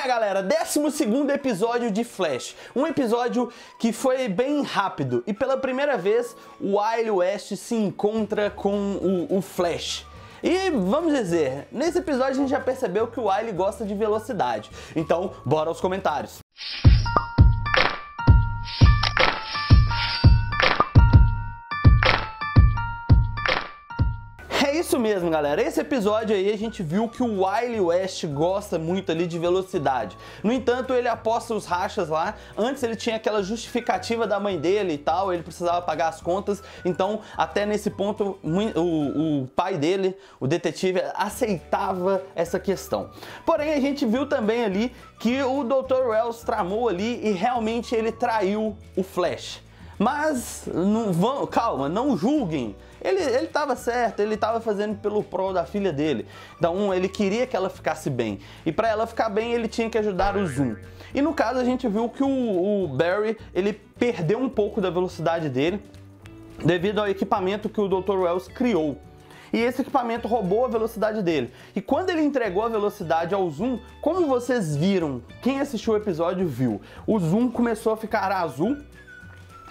galera, 12º episódio de Flash. Um episódio que foi bem rápido e pela primeira vez o Wily West se encontra com o Flash. E vamos dizer, nesse episódio a gente já percebeu que o Wily gosta de velocidade. Então, bora aos comentários. É isso mesmo, galera. Esse episódio aí a gente viu que o Wily West gosta muito ali de velocidade. No entanto, ele aposta os rachas lá. Antes ele tinha aquela justificativa da mãe dele e tal, ele precisava pagar as contas. Então, até nesse ponto, o pai dele, o detetive, aceitava essa questão. Porém, a gente viu também ali que o Dr. Wells tramou ali e realmente ele traiu o Flash. Mas, calma, não julguem. Ele estava certo, ele estava fazendo pelo prol da filha dele. Então ele queria que ela ficasse bem. E para ela ficar bem, ele tinha que ajudar o Zoom. E no caso a gente viu que o Barry, ele perdeu um pouco da velocidade dele devido ao equipamento que o Dr. Wells criou. E esse equipamento roubou a velocidade dele. E quando ele entregou a velocidade ao Zoom, como vocês viram, quem assistiu o episódio viu, o Zoom começou a ficar azul.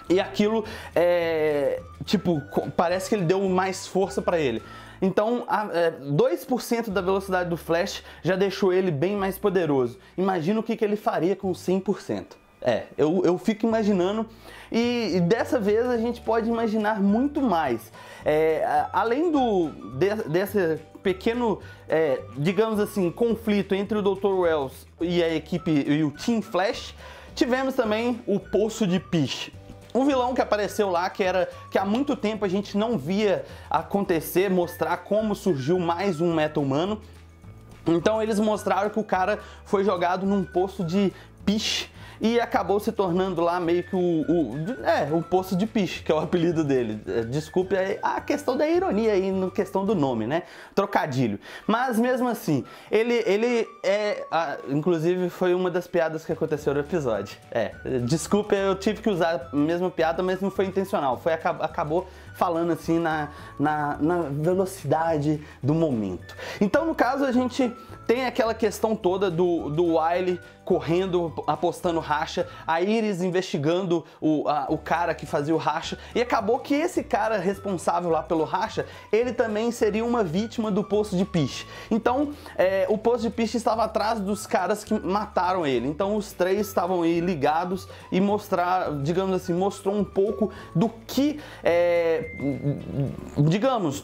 E aquilo, tipo, parece que ele deu mais força pra ele. Então, 2% da velocidade do Flash já deixou ele bem mais poderoso. Imagina o que ele faria com 100%. Eu fico imaginando, e dessa vez a gente pode imaginar muito mais. Além desse pequeno, digamos assim, conflito entre o Dr. Wells e a equipe e o Team Flash, tivemos também o Poço de Piche. Um vilão que apareceu lá, que há muito tempo a gente não via acontecer, mostrar como surgiu mais um meta-humano. Então eles mostraram que o cara foi jogado num poço de piche e acabou se tornando lá meio que o Poço de Piche, que é o apelido dele. Desculpe a questão da ironia aí, na questão do nome, né? Trocadilho. Mas mesmo assim, inclusive foi uma das piadas que aconteceu no episódio. Desculpe, eu tive que usar a mesma piada, mas não foi intencional. Acabou falando assim na velocidade do momento. Então, no caso, a gente tem aquela questão toda do Wily correndo, apostando racha, a Iris investigando o cara que fazia o racha, e acabou que esse cara responsável lá pelo racha, ele também seria uma vítima do Poço de Piche. Então, o Poço de Piche estava atrás dos caras que mataram ele. Então, os três estavam aí ligados e mostrou um pouco do que,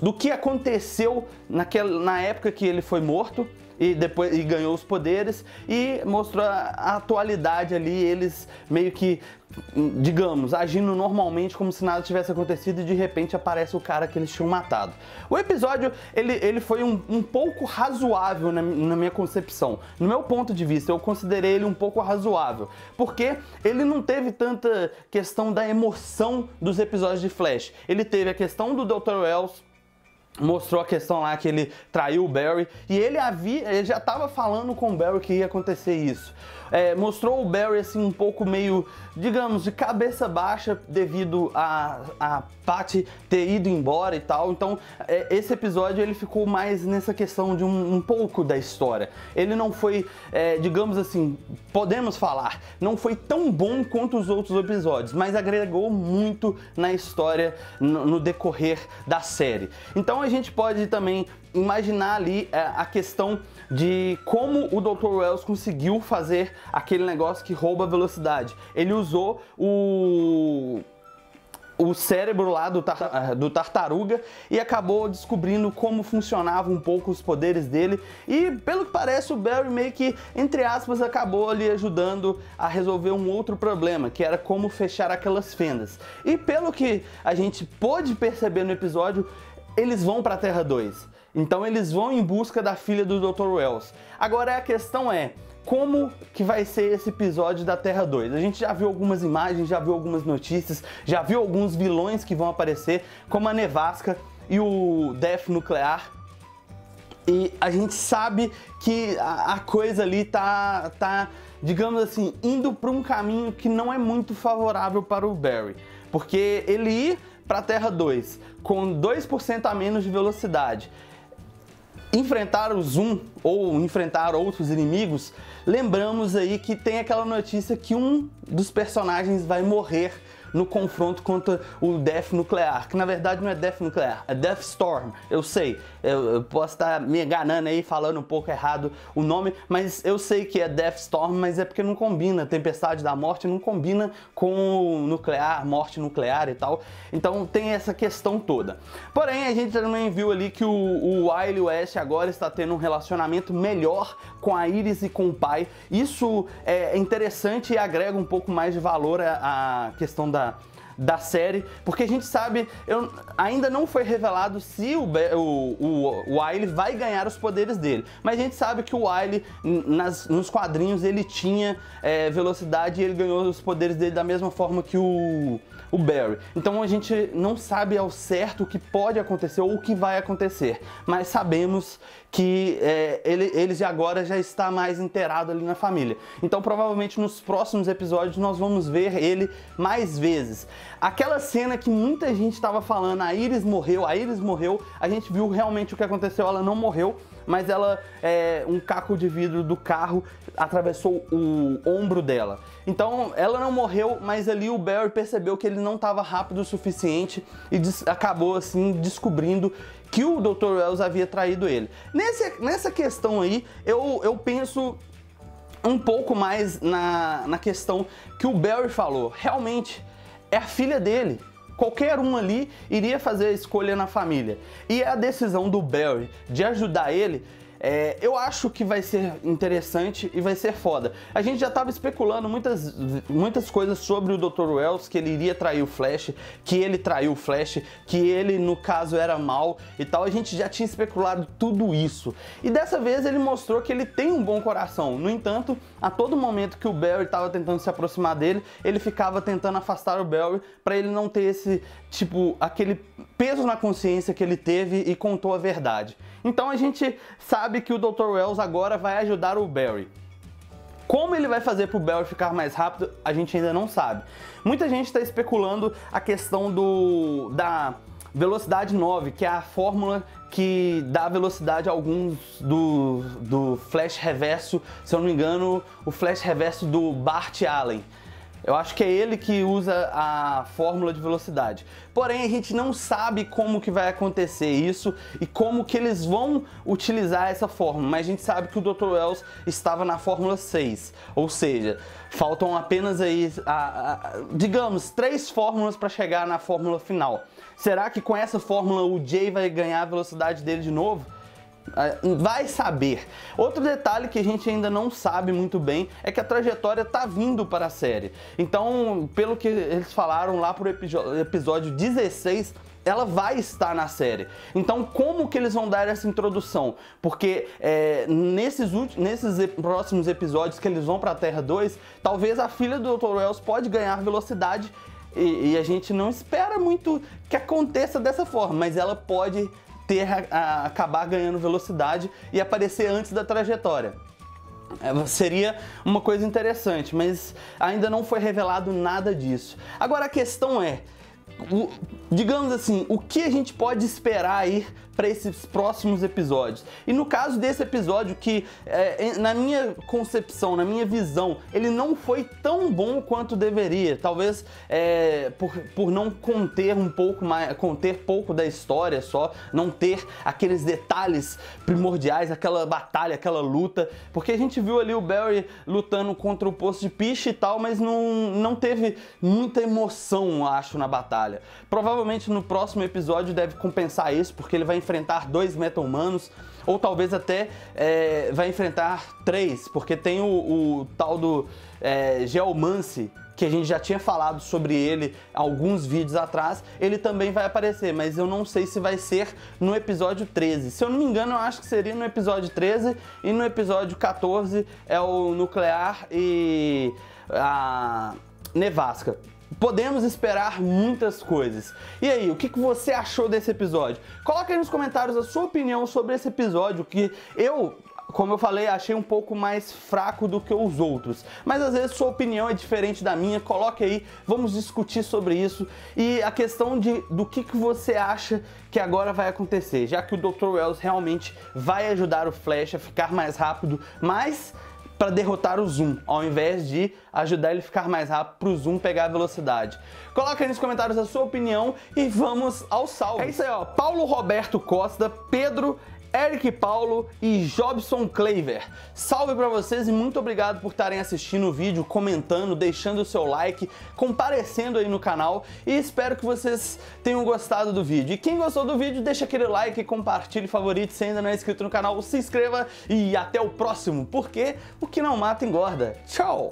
do que aconteceu na época que ele foi morto, e depois ganhou os poderes, e mostrou a atualidade ali, eles meio que, digamos, agindo normalmente como se nada tivesse acontecido, e de repente aparece o cara que eles tinham matado. O episódio, ele foi um pouco razoável na minha concepção. No meu ponto de vista, eu considerei ele um pouco razoável, porque ele não teve tanta questão da emoção dos episódios de Flash. Ele teve a questão do Dr. Wells, mostrou a questão lá que ele traiu o Barry, e ele já estava falando com o Barry que ia acontecer isso. Mostrou o Barry assim um pouco meio, digamos, de cabeça baixa devido a Patty ter ido embora e tal. Então esse episódio ele ficou mais nessa questão de um pouco da história. Ele não foi, digamos assim, podemos falar, não foi tão bom quanto os outros episódios, mas agregou muito na história no decorrer da série. Então a gente pode também imaginar ali a questão de como o Dr. Wells conseguiu fazer aquele negócio que rouba a velocidade. Ele usou o cérebro lá do tartaruga e acabou descobrindo como funcionava um pouco os poderes dele, e pelo que parece o Barry meio que, entre aspas, acabou ali ajudando a resolver um outro problema, que era como fechar aquelas fendas. E pelo que a gente pôde perceber no episódio, eles vão para a Terra 2. Então eles vão em busca da filha do Dr. Wells. Agora a questão como que vai ser esse episódio da Terra 2? A gente já viu algumas imagens, já viu algumas notícias, já viu alguns vilões que vão aparecer, como a Nevasca e o Death Nuclear. E a gente sabe que a coisa ali tá, digamos assim, indo para um caminho que não é muito favorável para o Barry. Porque ele ir para a Terra 2 com 2% a menos de velocidade, enfrentar o Zoom ou enfrentar outros inimigos, lembramos aí que tem aquela notícia que um dos personagens vai morrer no confronto contra o Death Nuclear, que na verdade não é Death Nuclear, é Death Storm. Eu sei, eu posso estar me enganando aí, falando um pouco errado o nome, mas eu sei que é Death Storm, mas é porque não combina, Tempestade da Morte não combina com o nuclear, morte nuclear e tal, então tem essa questão toda. Porém, a gente também viu ali que o Wily West agora está tendo um relacionamento melhor com a Iris e com o pai. Isso é interessante e agrega um pouco mais de valor à questão da série, porque a gente sabe, ainda não foi revelado se o Wily vai ganhar os poderes dele, mas a gente sabe que o Wily, nos quadrinhos, ele tinha velocidade e ele ganhou os poderes dele da mesma forma que o Barry. Então a gente não sabe ao certo o que pode acontecer ou o que vai acontecer, mas sabemos que ele agora já está mais inteirado ali na família. Então provavelmente nos próximos episódios nós vamos ver ele mais vezes. Aquela cena que muita gente estava falando, a Iris morreu, a gente viu realmente o que aconteceu, ela não morreu, mas um caco de vidro do carro atravessou o ombro dela. Então ela não morreu, mas ali o Barry percebeu que ele não estava rápido o suficiente e acabou assim descobrindo que o Dr. Wells havia traído ele. Nessa questão aí, eu penso um pouco mais na questão que o Barry falou. Realmente, é a filha dele. Qualquer um ali iria fazer a escolha na família. E a decisão do Barry de ajudar ele, eu acho que vai ser interessante e vai ser foda. A gente já estava especulando muitas coisas sobre o Dr. Wells, que ele iria trair o Flash, que ele traiu o Flash, que ele, no caso, era mal e tal. A gente já tinha especulado tudo isso. E dessa vez ele mostrou que ele tem um bom coração. No entanto, a todo momento que o Barry estava tentando se aproximar dele, ele ficava tentando afastar o Barry para ele não ter esse, aquele peso na consciência que ele teve e contou a verdade. Então a gente sabe que o Dr. Wells agora vai ajudar o Barry. Como ele vai fazer para o Barry ficar mais rápido, a gente ainda não sabe. Muita gente está especulando a questão da velocidade 9, que é a fórmula que dá velocidade a alguns do Flash Reverso, se eu não me engano, o Flash Reverso do Bart Allen. Eu acho que é ele que usa a fórmula de velocidade. Porém, a gente não sabe como que vai acontecer isso e como que eles vão utilizar essa fórmula. Mas a gente sabe que o Dr. Wells estava na fórmula 6. Ou seja, faltam apenas aí, digamos, 3 fórmulas para chegar na fórmula final. Será que com essa fórmula o Jay vai ganhar a velocidade dele de novo? Vai saber. Outro detalhe que a gente ainda não sabe muito bem é que a trajetória tá vindo para a série. Então, pelo que eles falaram lá pro episódio 16, ela vai estar na série. Então, como que eles vão dar essa introdução? Porque nesses próximos episódios que eles vão para a Terra 2, talvez a filha do Dr. Wells pode ganhar velocidade e a gente não espera muito que aconteça dessa forma, mas ela pode acabar ganhando velocidade e aparecer antes da trajetória. Seria uma coisa interessante, mas ainda não foi revelado nada disso. Agora a questão é, digamos assim, o que a gente pode esperar aí para esses próximos episódios? E no caso desse episódio que, na minha concepção, na minha visão, ele não foi tão bom quanto deveria. Talvez por não conter conter pouco da história só, não ter aqueles detalhes primordiais, aquela batalha, aquela luta. Porque a gente viu ali o Barry lutando contra o Poço de Piche e tal, mas não teve muita emoção, acho, na batalha. Provavelmente no próximo episódio deve compensar isso, porque ele vai enfrentar 2 meta-humanos, ou talvez até vai enfrentar 3, porque tem o tal do Geomance, que a gente já tinha falado sobre ele alguns vídeos atrás. Ele também vai aparecer, mas eu não sei se vai ser no episódio 13. Se eu não me engano, eu acho que seria no episódio 13, e no episódio 14 é o Nuclear e a Nevasca. Podemos esperar muitas coisas. E aí, o que você achou desse episódio? Coloca aí nos comentários a sua opinião sobre esse episódio, que eu como eu falei, achei um pouco mais fraco do que os outros. Mas às vezes sua opinião é diferente da minha, coloque aí, vamos discutir sobre isso. E a questão do que você acha que agora vai acontecer, já que o Dr. Wells realmente vai ajudar o Flash a ficar mais rápido, mas para derrotar o Zoom, ao invés de ajudar ele a ficar mais rápido para o Zoom pegar a velocidade. Coloca aí nos comentários a sua opinião e vamos ao salve. É isso aí, ó. Paulo Roberto Costa, Pedro, Eric Paulo e Jobson Claver. Salve pra vocês e muito obrigado por estarem assistindo o vídeo, comentando, deixando o seu like, comparecendo aí no canal e espero que vocês tenham gostado do vídeo. E quem gostou do vídeo, deixa aquele like, compartilhe, favorite, se ainda não é inscrito no canal, se inscreva e até o próximo, porque o que não mata engorda. Tchau!